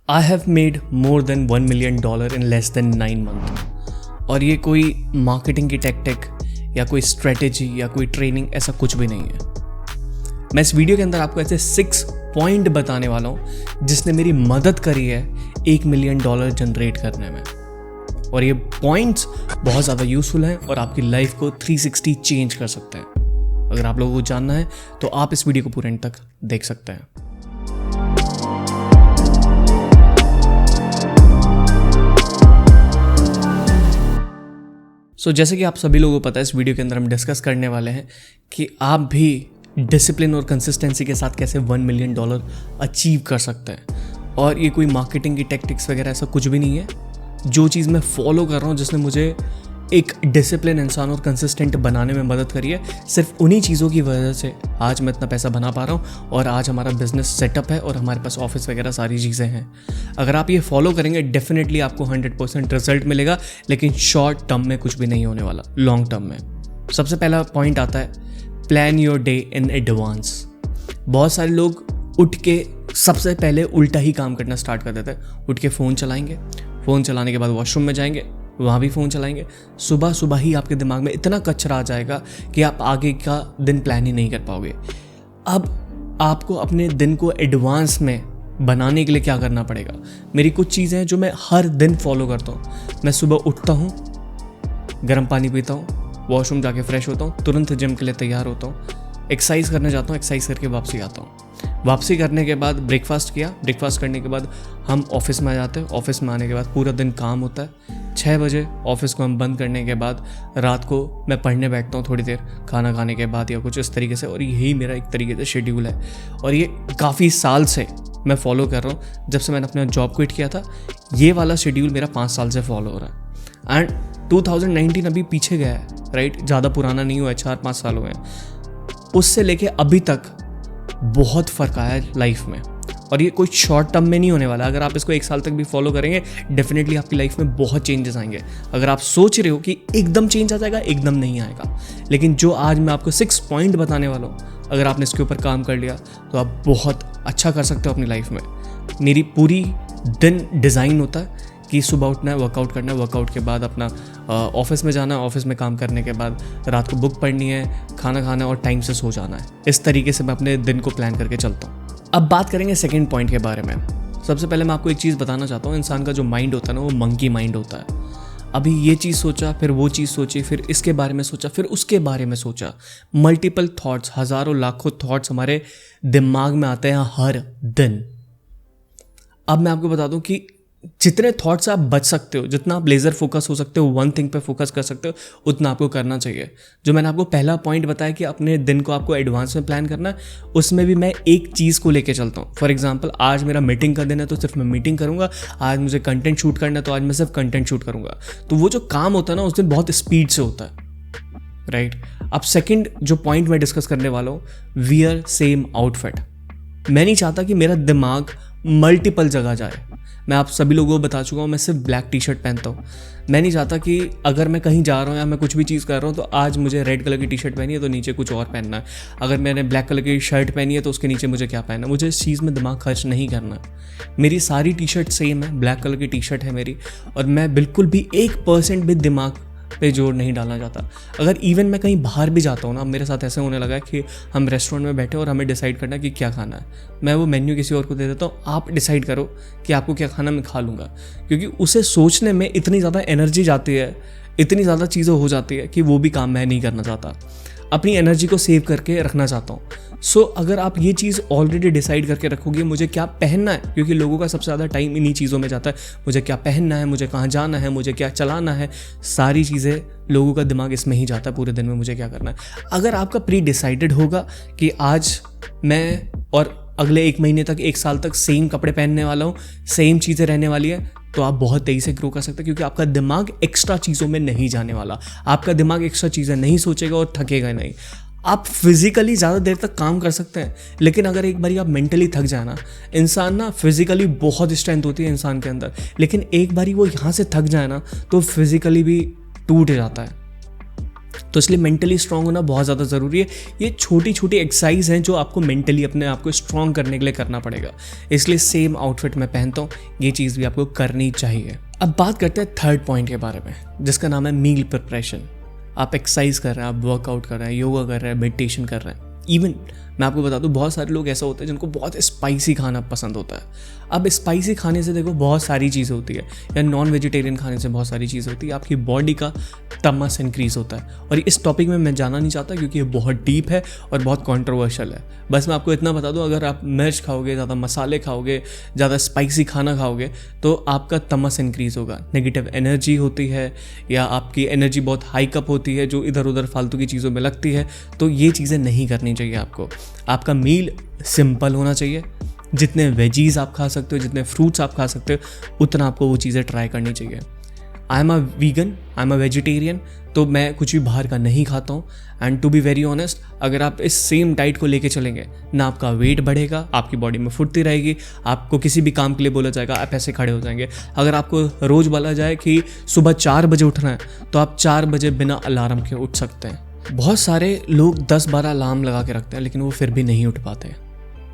I have made more than $1 million in less than 9 months। और ये कोई marketing की टेक्टिक या कोई स्ट्रेटेजी या कोई ट्रेनिंग ऐसा कुछ भी नहीं है। मैं इस वीडियो के अंदर आपको ऐसे 6 पॉइंट बताने वाला हूँ जिसने मेरी मदद करी है $1 million जनरेट करने में। और ये पॉइंट्स बहुत ज़्यादा यूजफुल हैं और आपकी लाइफ को 360 चेंज कर सकते हैं। अगर आप लोगों को जानना है तो आप इस वीडियो को पूरे एंड तक देख सकते हैं। जैसे कि आप सभी लोगों को पता है, इस वीडियो के अंदर हम डिस्कस करने वाले हैं कि आप भी डिसिप्लिन और कंसिस्टेंसी के साथ कैसे $1 million अचीव कर सकते हैं। और ये कोई मार्केटिंग की टेक्टिक्स वगैरह ऐसा कुछ भी नहीं है। जो चीज़ मैं फॉलो कर रहा हूँ जिसने मुझे एक डिसिप्लिन इंसान और कंसिस्टेंट बनाने में मदद करी है, सिर्फ उन्हीं चीज़ों की वजह से आज मैं इतना पैसा बना पा रहा हूँ और आज हमारा बिजनेस सेटअप है और हमारे पास ऑफिस वगैरह सारी चीज़ें हैं। अगर आप ये फॉलो करेंगे डेफिनेटली आपको 100% रिजल्ट मिलेगा, लेकिन शॉर्ट टर्म में कुछ भी नहीं होने वाला, लॉन्ग टर्म में। सबसे पहला पॉइंट आता है plan your day in advance. बहुत सारे लोग उठ के सबसे पहले उल्टा ही काम करना स्टार्ट कर देते हैं। उठ के फ़ोन चलाएंगे, फ़ोन चलाने के बाद वॉशरूम में जाएंगे, वहाँ भी फ़ोन चलाएंगे। सुबह सुबह ही आपके दिमाग में इतना कचरा आ जाएगा कि आप आगे का दिन प्लान ही नहीं कर पाओगे। अब आपको अपने दिन को एडवांस में बनाने के लिए क्या करना पड़ेगा? मेरी कुछ चीज़ें हैं जो मैं हर दिन फॉलो करता हूँ। मैं सुबह उठता हूँ, गर्म पानी पीता हूँ, वॉशरूम जाके फ्रेश होता हूँ, तुरंत जिम के लिए तैयार होता हूँ, एक्सरसाइज करने जाता हूँ, एक्सरसाइज करके वापसी आता हूँ। वापसी करने के बाद ब्रेकफास्ट किया, ब्रेकफास्ट करने के बाद हम ऑफिस में आ जाते हैं। ऑफिस में आने के बाद पूरा दिन काम होता है। 6 बजे ऑफिस को हम बंद करने के बाद रात को मैं पढ़ने बैठता हूँ थोड़ी देर खाना खाने के बाद या कुछ इस तरीके से। और यही मेरा एक तरीके से शेड्यूल है और ये काफ़ी साल से मैं फॉलो कर रहा हूँ। जब से मैंने अपना जॉब क्विट किया था, ये वाला शेड्यूल मेरा 5 साल से फॉलो हो रहा है। एंड 2019 अभी पीछे गया है, राइट? ज़्यादा पुराना नहीं हुआ है, 4-5 साल हुए हैं। उससे लेके अभी तक बहुत फ़र्क आया है लाइफ में। और ये कोई शॉर्ट टर्म में नहीं होने वाला। अगर आप इसको 1 साल तक भी फॉलो करेंगे डेफिनेटली आपकी लाइफ में बहुत चेंजेस आएंगे। अगर आप सोच रहे हो कि एकदम चेंज आ जाएगा, एकदम नहीं आएगा। लेकिन जो आज मैं आपको 6 पॉइंट बताने वाला हूँ, अगर आपने इसके ऊपर काम कर लिया तो आप बहुत अच्छा कर सकते हो अपनी लाइफ में। मेरी पूरी दिन डिज़ाइन होता है कि सुबह उठना है, वर्कआउट करना है, वर्कआउट के बाद अपना ऑफिस में जाना है, ऑफिस में काम करने के बाद रात को बुक पढ़नी है, खाना खाना है और टाइम से सो जाना है। इस तरीके से मैं अपने दिन को प्लान करके चलता हूँ। अब बात करेंगे सेकंड पॉइंट के बारे में। सबसे पहले मैं आपको एक चीज़ बताना चाहता हूँ, इंसान का जो माइंड होता है ना, वो मंकी माइंड होता है। अभी ये चीज़ सोचा, फिर वो चीज़ सोची, फिर इसके बारे में सोचा, फिर उसके बारे में सोचा। मल्टीपल थॉट्स, हज़ारों लाखों थॉट्स हमारे दिमाग में आते हैं हर दिन। अब मैं आपको बता दूं कि जितने थॉट्स आप बच सकते हो, जितना आप लेज़र फोकस हो सकते हो, वन थिंग पे फोकस कर सकते हो, उतना आपको करना चाहिए। जो मैंने आपको पहला पॉइंट बताया कि अपने दिन को आपको एडवांस में प्लान करना है, उसमें भी मैं एक चीज़ को लेके चलता हूँ। फॉर एग्जांपल, आज मेरा मीटिंग का दिन है तो सिर्फ मैं मीटिंग करूँगा। आज मुझे कंटेंट शूट करना है तो आज मैं सिर्फ कंटेंट शूट करूँगा। तो वो जो काम होता है ना, उस दिन बहुत स्पीड से होता है, राइट? अब सेकेंड जो पॉइंट मैं डिस्कस करने वाला हूँ, वियर सेम आउटफिट। मैं नहीं चाहता कि मेरा दिमाग मल्टीपल जगह जाए। मैं आप सभी लोगों को बता चुका हूँ, मैं सिर्फ ब्लैक टी शर्ट पहनता हूँ। मैं नहीं चाहता कि अगर मैं कहीं जा रहा हूँ या मैं कुछ भी चीज़ कर रहा हूँ तो आज मुझे रेड कलर की टी शर्ट पहनी है तो नीचे कुछ और पहनना है। अगर मैंने ब्लैक कलर की शर्ट पहनी है तो उसके नीचे मुझे क्या पहनना है। मुझे इस चीज़ में दिमाग खर्च नहीं करना। मेरी सारी टी शर्ट सेम है, ब्लैक कलर की टी शर्ट है मेरी, और मैं बिल्कुल भी 1% भी दिमाग पे जोर नहीं डालना चाहता। अगर इवन मैं कहीं बाहर भी जाता हूँ ना, मेरे साथ ऐसे होने लगा है कि हम रेस्टोरेंट में बैठे और हमें डिसाइड करना कि क्या खाना है, मैं वो मेन्यू किसी और को दे देता हूँ, आप डिसाइड करो कि आपको क्या खाना, मैं खा लूँगा। क्योंकि उसे सोचने में इतनी ज़्यादा एनर्जी जाती है, इतनी ज़्यादा चीज़ें हो जाती है कि वो भी काम मैं नहीं करना चाहता। अपनी एनर्जी को सेव करके रखना चाहता हूँ। अगर आप ये चीज़ ऑलरेडी डिसाइड करके रखोगे मुझे क्या पहनना है, क्योंकि लोगों का सबसे ज़्यादा टाइम इन्हीं चीज़ों में जाता है। मुझे क्या पहनना है, मुझे कहाँ जाना है, मुझे क्या चलाना है, सारी चीज़ें लोगों का दिमाग इसमें ही जाता है पूरे दिन में मुझे क्या करना है। अगर आपका प्री डिसाइडेड होगा कि आज मैं और अगले 1 महीने तक, 1 साल तक सेम कपड़े पहनने वाला हूँ, सेम चीज़ें रहने वाली है, तो आप बहुत तेज़ी से ग्रो कर सकते हैं। क्योंकि आपका दिमाग एक्स्ट्रा चीज़ों में नहीं जाने वाला, आपका दिमाग एक्स्ट्रा चीज़ें नहीं सोचेगा और थकेगा नहीं। आप फिजिकली ज़्यादा देर तक काम कर सकते हैं, लेकिन अगर एक बारी आप मेंटली थक जाए ना, इंसान ना फिजिकली बहुत स्ट्रेंथ होती है इंसान के अंदर, लेकिन एक बारी वो यहाँ से थक जाए ना तो फिजिकली भी टूट जाता है। तो इसलिए मेंटली स्ट्रांग होना बहुत ज़्यादा ज़रूरी है। ये छोटी छोटी एक्सरसाइज हैं जो आपको मेंटली अपने आप को स्ट्रांग करने के लिए करना पड़ेगा। इसलिए सेम आउटफिट मैं पहनता हूँ, ये चीज़ भी आपको करनी चाहिए। अब बात करते हैं थर्ड पॉइंट के बारे में, जिसका नाम है मील प्रिपरेशन। आप एक्सरसाइज कर रहे हैं, आप वर्कआउट कर रहे हैं, योगा कर रहे हैं, मेडिटेशन कर रहे हैं। इवन मैं आपको बता दूं, बहुत सारे लोग ऐसा होते हैं जिनको बहुत स्पाइसी खाना पसंद होता है। अब स्पाइसी खाने से देखो बहुत सारी चीज़ें होती है, या नॉन वेजिटेरियन खाने से बहुत सारी चीज़ें होती है। आपकी बॉडी का तमस इंक्रीज़ होता है। और इस टॉपिक में मैं जाना नहीं चाहता क्योंकि ये बहुत डीप है और बहुत कॉन्ट्रोवर्शियल है। बस मैं आपको इतना बता दूं, अगर आप मिर्च खाओगे, ज़्यादा मसाले खाओगे, ज़्यादा स्पाइसी खाना खाओगे तो आपका तमस इंक्रीज़ होगा, नेगेटिव एनर्जी होती है, या आपकी एनर्जी बहुत हाईकअप होती है जो इधर उधर फालतू की चीज़ों में लगती है। तो ये चीज़ें नहीं करनी चाहिए आपको। आपका मील सिंपल होना चाहिए। जितने वेजीज आप खा सकते हो, जितने फ्रूट्स आप खा सकते हो, उतना आपको वो चीज़ें ट्राई करनी चाहिए। I am a vegan, I am a vegetarian, तो मैं कुछ भी बाहर का नहीं खाता हूँ। And to be very honest, अगर आप इस सेम डाइट को लेके चलेंगे ना, आपका वेट बढ़ेगा, आपकी बॉडी में फुर्ती रहेगी, आपको किसी भी काम के लिए बोला जाएगा आप ऐसे खड़े हो जाएंगे। अगर आपको रोज़ बोला जाए कि सुबह 4 बजे उठना है तो आप 4 बजे बिना अलार्म के उठ सकते हैं। बहुत सारे लोग 10-12 अलार्म लगा के रखते हैं लेकिन वो फिर भी नहीं उठ पाते।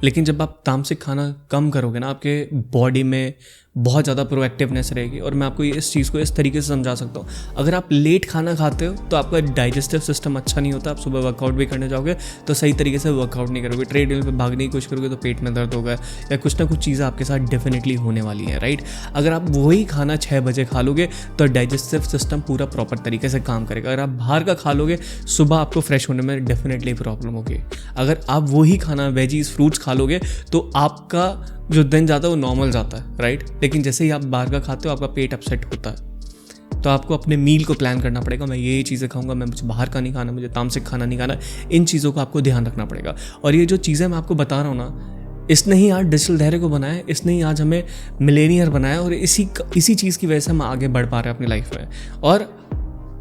लेकिन जब आप तामसिक खाना कम करोगे ना, आपके बॉडी में बहुत ज़्यादा प्रोएक्टिवनेस रहेगी। और मैं आपको इस चीज़ को इस तरीके से समझा सकता हूँ, अगर आप लेट खाना खाते हो तो आपका डाइजेस्टिव सिस्टम अच्छा नहीं होता। आप सुबह वर्कआउट भी करने जाओगे तो सही तरीके से वर्कआउट नहीं करोगे, ट्रेडमिल पे भागने की कोशिश करोगे तो पेट में दर्द होगा, या कुछ ना कुछ चीज़ें आपके साथ डेफिनेटली होने वाली हैं, राइट। अगर आप वही खाना 6 बजे खा लोगे तो डाइजेस्टिव सिस्टम पूरा प्रॉपर तरीके से काम करेगा। अगर आप बाहर का खा लोगे, सुबह आपको फ्रेश होने में डेफिनेटली प्रॉब्लम होगी। अगर आप वही खाना वेजीज फ्रूट्स खा लोगे तो आपका जो दिन जाता है वो नॉर्मल जाता है, राइट। लेकिन जैसे ही आप बाहर का खाते हो आपका पेट अपसेट होता है। तो आपको अपने मील को प्लान करना पड़ेगा, मैं ये चीज़ें खाऊंगा, मैं मुझे बाहर का नहीं खाना, मुझे तामसिक खाना नहीं खाना। इन चीज़ों का आपको ध्यान रखना पड़ेगा। और ये जो चीज़ें मैं आपको बता रहा हूँ ना, इसने ही आज डिजिटल धैर्य को बनाया, इसने ही आज हमें मिलेनियर बनाया, और इसी चीज़ की वजह से हम आगे बढ़ पा रहे हैं अपनी लाइफ में। और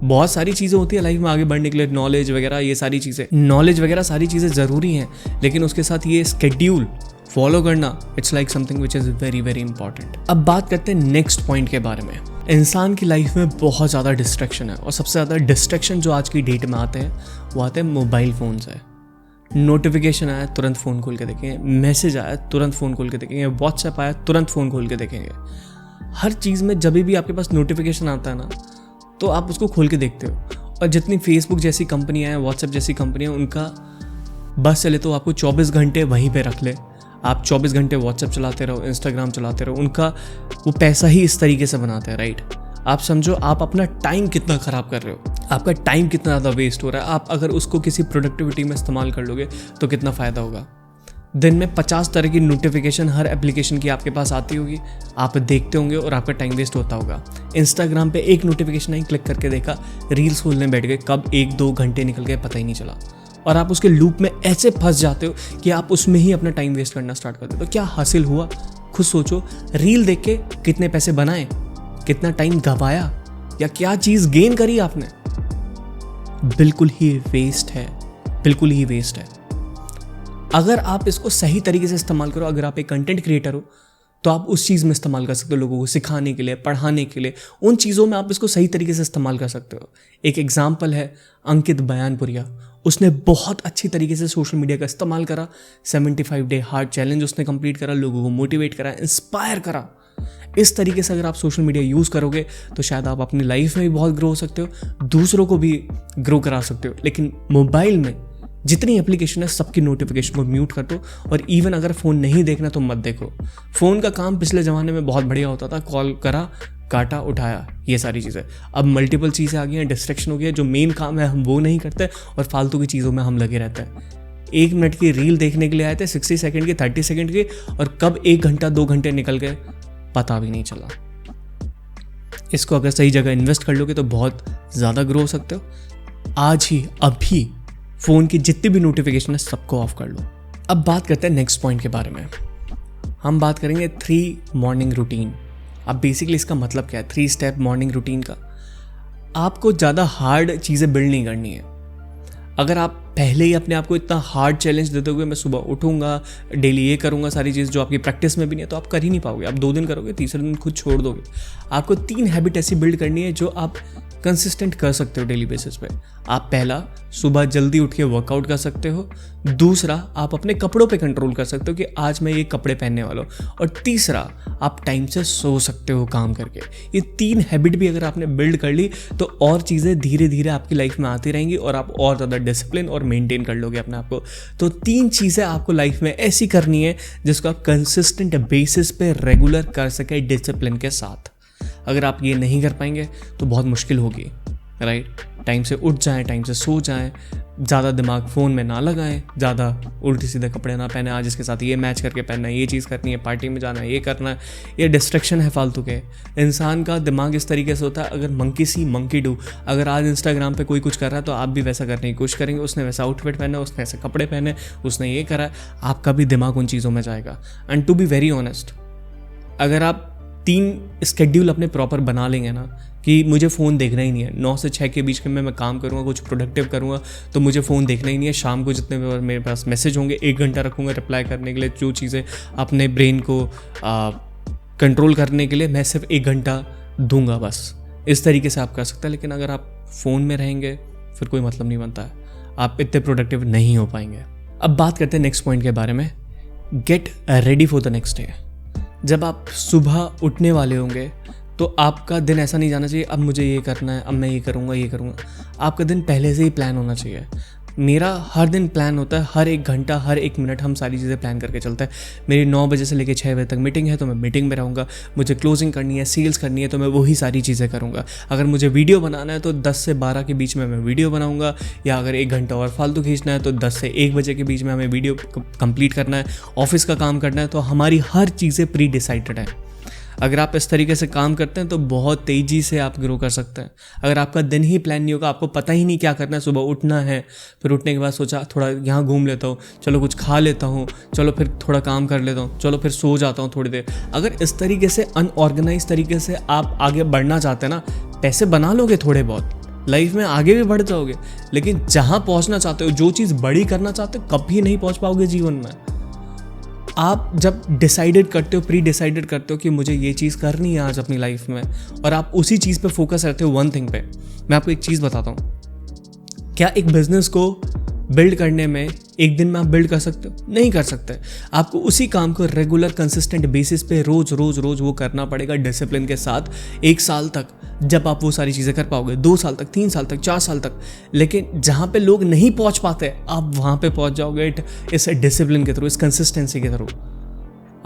बहुत सारी चीज़ें होती है लाइफ में आगे बढ़ने के लिए, नॉलेज वगैरह, ये सारी चीज़ें, नॉलेज वगैरह सारी चीज़ें ज़रूरी हैं, लेकिन उसके साथ ये स्केड्यूल फॉलो करना, it's like something which is very very important. अब बात करते हैं नेक्स्ट पॉइंट के बारे में। इंसान की लाइफ में बहुत ज़्यादा डिस्ट्रैक्शन है, और सबसे ज़्यादा डिस्ट्रैक्शन जो आज की डेट में आते हैं वो आते हैं मोबाइल फ़ोन से। नोटिफिकेशन आया तुरंत फ़ोन खोल के देखेंगे, मैसेज आया तुरंत फ़ोन खोल के देखेंगे, व्हाट्सएप आया तुरंत फ़ोन खोल के देखेंगे। हर चीज़ में जब भी आपके पास नोटिफिकेशन आता है ना, तो आप उसको खोल के देखते हो। और जितनी फेसबुक जैसी कंपनियाँ हैं, व्हाट्सएप जैसी कंपनियाँ, उनका बस चले तो आपको 24 घंटे वहीं पे रख ले, आप 24 घंटे व्हाट्सएप चलाते रहो, इंस्टाग्राम चलाते रहो। उनका वो पैसा ही इस तरीके से बनाते हैं, राइट। आप समझो आप अपना टाइम कितना ख़राब कर रहे हो, आपका टाइम कितना ज़्यादा वेस्ट हो रहा है। आप अगर उसको किसी प्रोडक्टिविटी में इस्तेमाल कर लोगे तो कितना फ़ायदा होगा। दिन में 50 तरह की नोटिफिकेशन हर एप्लीकेशन की आपके पास आती होगी, आप देखते होंगे और आपका टाइम वेस्ट होता होगा। इंस्टाग्राम पे एक नोटिफिकेशन आई, क्लिक करके देखा, रील्स खोलने बैठ गए, कब 1-2 घंटे निकल गए पता ही नहीं चला। और आप उसके लूप में ऐसे फंस जाते हो कि आप उसमें ही अपना टाइम वेस्ट करना स्टार्ट कर देते हो। तो क्या हासिल हुआ, खुद सोचो। रील देख के कितने पैसे बनाए, कितना टाइम गवाया, या क्या चीज़ गेन करी आपने? बिल्कुल ही वेस्ट है, बिल्कुल ही वेस्ट है। अगर आप इसको सही तरीके से इस्तेमाल करो, अगर आप एक कंटेंट क्रिएटर हो तो आप उस चीज़ में इस्तेमाल कर सकते हो, लोगों को सिखाने के लिए, पढ़ाने के लिए, उन चीज़ों में आप इसको सही तरीके से इस्तेमाल कर सकते हो। एक एग्जाम्पल है अंकित बयानपुरिया, उसने बहुत अच्छी तरीके से सोशल मीडिया का इस्तेमाल करा। 75 डे हार्ड चैलेंज उसने कंप्लीट करा, लोगों को मोटिवेट करा, इंस्पायर करा। इस तरीके से अगर आप सोशल मीडिया यूज़ करोगे तो शायद आप अपनी लाइफ में भी बहुत ग्रो हो सकते हो, दूसरों को भी ग्रो करा सकते हो। लेकिन मोबाइल में जितनी एप्लीकेशन है सबकी नोटिफिकेशन को म्यूट कर दो, और इवन अगर फ़ोन नहीं देखना तो मत देखो। फ़ोन का काम पिछले ज़माने में बहुत बढ़िया होता था, कॉल करा, काटा, उठाया, ये सारी चीज़ें। अब मल्टीपल चीज़ें आ गई हैं, डिस्ट्रैक्शन हो गया, जो मेन काम है हम वो नहीं करते और फालतू की चीज़ों में हम लगे रहते हैं। 1 मिनट की रील देखने के लिए आए थे, 60 सेकंड की, 30 सेकंड की, और कब 1 घंटा 2 घंटे निकल गए पता भी नहीं चला। इसको अगर सही जगह इन्वेस्ट कर लोगे तो बहुत ज़्यादा ग्रो हो सकते हो। आज ही अभी फ़ोन की जितनी भी नोटिफिकेशन है सबको ऑफ कर लो। अब बात करते हैं नेक्स्ट पॉइंट के बारे में। हम बात करेंगे 3 मॉर्निंग रूटीन। अब बेसिकली इसका मतलब क्या है 3 स्टेप मॉर्निंग रूटीन का? आपको ज़्यादा हार्ड चीज़ें बिल्ड नहीं करनी है। अगर आप पहले ही अपने आप को इतना हार्ड चैलेंज देते हुए मैं सुबह उठूंगा, डेली ये करूंगा, सारी चीज़ जो आपकी प्रैक्टिस में भी नहीं है, तो आप कर ही नहीं पाओगे। आप 2 दिन करोगे, तीसरे दिन खुद छोड़ दोगे। आपको 3 हैबिट ऐसी बिल्ड करनी है जो आप कंसिस्टेंट कर सकते हो डेली बेसिस पे। आप पहला, सुबह जल्दी उठ के वर्कआउट कर सकते हो। दूसरा, आप अपने कपड़ों पे कंट्रोल कर सकते हो कि आज मैं ये कपड़े पहनने वाला हूँ। और तीसरा, आप टाइम से सो सकते हो काम करके। ये 3 हैबिट भी अगर आपने बिल्ड कर ली तो और चीज़ें धीरे धीरे आपकी लाइफ में आती रहेंगी और आप और ज़्यादा डिसिप्लिन और मेंटेन कर लोगे अपने आप को। तो 3 चीज़ें आपको लाइफ में ऐसी करनी है जिसको आप कंसिस्टेंट बेसिस पे रेगुलर कर सके डिसिप्लिन के साथ। अगर आप ये नहीं कर पाएंगे तो बहुत मुश्किल होगी, राइट। टाइम से उठ जाएं, टाइम से सो जाएं, ज़्यादा दिमाग फ़ोन में ना लगाएं, ज़्यादा उल्टे सीधे कपड़े ना पहने, आज इसके साथ ये मैच करके पहनना है, ये चीज़ करनी है, पार्टी में जाना है, ये करना है। ये डिस्ट्रैक्शन है फालतू के। इंसान का दिमाग इस तरीके से होता है, अगर मंकी सी मंकी डू। अगर आज इंस्टाग्राम पे कोई कुछ कर रहा है तो आप भी वैसा करने की कोशिश करेंगे। उसने वैसा आउटफिट पहना, उसने ऐसे कपड़े पहने, उसने ये करा, आपका भी दिमाग उन चीज़ों में जाएगा। And to be very honest, अगर आप 3 स्केड्यूल अपने प्रॉपर बना लेंगे ना कि मुझे फ़ोन देखना ही नहीं है, 9 से 6 के बीच में मैं काम करूँगा, कुछ प्रोडक्टिव करूँगा, तो मुझे फ़ोन देखना ही नहीं है। शाम को जितने बार मेरे पास मैसेज होंगे 1 घंटा रखूँगा रिप्लाई करने के लिए। जो चीज़ें अपने ब्रेन को कंट्रोल करने के लिए मैं सिर्फ 1 घंटा दूंगा बस। इस तरीके से आप कर सकते हैं। लेकिन अगर आप फ़ोन में रहेंगे फिर कोई मतलब नहीं बनता है, आप इतने प्रोडक्टिव नहीं हो पाएंगे। अब बात करते हैं नेक्स्ट पॉइंट के बारे में, get ready for the next day. जब आप सुबह उठने वाले होंगे तो आपका दिन ऐसा नहीं जाना चाहिए अब मुझे ये करना है, अब मैं ये करूँगा, ये करूँगा। आपका दिन पहले से ही प्लान होना चाहिए। मेरा हर दिन प्लान होता है, हर 1 घंटा, हर 1 मिनट हम सारी चीज़ें प्लान करके चलते हैं। मेरी 9 बजे से लेकर 6 बजे तक मीटिंग है तो मैं मीटिंग में रहूँगा। मुझे क्लोजिंग करनी है, सेल्स करनी है तो मैं वही सारी चीज़ें करूँगा। अगर मुझे वीडियो बनाना है तो 10 से 12 के बीच में मैं वीडियो बनाऊँगा, या अगर 1 घंटा और फालतू खींचना है तो 10 से 1 बजे के बीच में हमें वीडियो कंप्लीट करना है, ऑफिस का काम करना है। तो हमारी हर चीज़ें प्री डिसाइडेड है। अगर आप इस तरीके से काम करते हैं तो बहुत तेज़ी से आप ग्रो कर सकते हैं। अगर आपका दिन ही प्लान नहीं होगा, आपको पता ही नहीं क्या करना है, सुबह उठना है, फिर उठने के बाद सोचा थोड़ा यहाँ घूम लेता हूँ, चलो कुछ खा लेता हूँ, चलो फिर थोड़ा काम कर लेता हूँ, चलो फिर सो जाता हूँ थोड़ी देर। अगर इस तरीके से अनऑर्गेनाइज तरीके से आप आगे बढ़ना चाहते हैं ना, पैसे बना लोगे थोड़े बहुत, लाइफ में आगे भी बढ़ जाओगे, लेकिन जहाँ पहुँचना चाहते हो, जो चीज़ बड़ी करना चाहते हो, कभी नहीं पहुँच पाओगे जीवन में। आप जब डिसाइडेड करते हो, प्री डिसाइडेड करते हो कि मुझे ये चीज़ करनी है आज अपनी लाइफ में, और आप उसी चीज़ पे फोकस करते हो, वन थिंग पे। मैं आपको एक चीज़ बताता हूँ, क्या एक बिजनेस को बिल्ड करने में 1 दिन में आप बिल्ड कर सकते हो? नहीं कर सकते। आपको उसी काम को रेगुलर कंसिस्टेंट बेसिस पे रोज रोज रोज वो करना पड़ेगा डिसिप्लिन के साथ, 1 साल तक, जब आप वो सारी चीज़ें कर पाओगे, 2 साल तक, 3 साल तक, 4 साल तक। लेकिन जहाँ पे लोग नहीं पहुँच पाते, आप वहाँ पे पहुँच जाओगे इस डिसिप्लिन के थ्रू, इस कंसिस्टेंसी के थ्रू।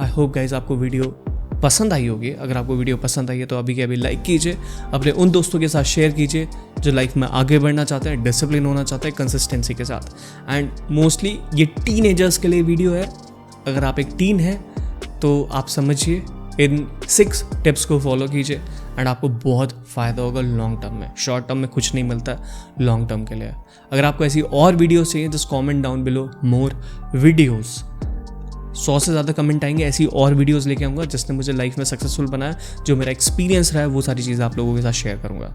आई होप गाइज आपको वीडियो पसंद आई होगी। अगर आपको वीडियो पसंद आई है तो अभी के अभी लाइक कीजिए, अपने उन दोस्तों के साथ शेयर कीजिए जो लाइफ में आगे बढ़ना चाहते हैं, डिसिप्लिन होना चाहते हैं कंसिस्टेंसी के साथ। एंड मोस्टली ये टीनेजर्स के लिए वीडियो है। अगर आप एक टीन है तो आप समझिए, इन 6 टिप्स को फॉलो कीजिए एंड आपको बहुत फ़ायदा होगा लॉन्ग टर्म में। शॉर्ट टर्म में कुछ नहीं मिलता लॉन्ग टर्म के लिए। अगर आपको ऐसी और वीडियोस चाहिए, just comment down below more videos. 100 से ज़्यादा कमेंट आएंगे, ऐसी और वीडियोस लेके आऊँगा जिसने मुझे लाइफ में सक्सेसफुल बनाया, जो मेरा एक्सपीरियंस रहा है, वो सारी चीज़ें आप लोगों के साथ शेयर करूँगा।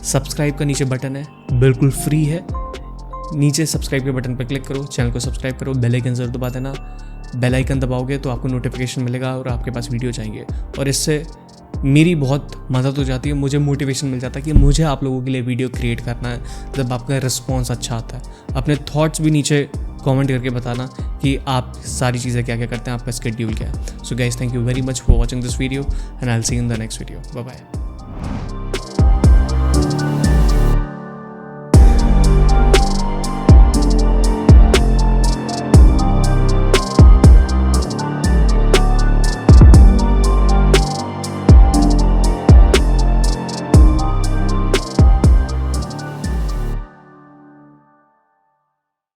सब्सक्राइब का नीचे बटन है, बिल्कुल फ्री है, नीचे सब्सक्राइब के बटन पर क्लिक करो, चैनल को सब्सक्राइब करो, बेल आइकन जरूर दबा देना। बेल आइकन दबाओगे तो आपको नोटिफिकेशन मिलेगा और आपके पास वीडियो जाएंगे, और इससे मेरी बहुत मदद हो जाती है, मुझे मोटिवेशन मिल जाता है कि मुझे आप लोगों के लिए वीडियो क्रिएट करना है। जब आपका रिस्पॉन्स अच्छा आता है, अपने थॉट्स भी नीचे कमेंट करके बताना कि आप सारी चीज़ें क्या क्या करते हैं, आपका शेड्यूल क्या है। So guys, thank you very much for watching this video and I will see you in the next video. Bye bye.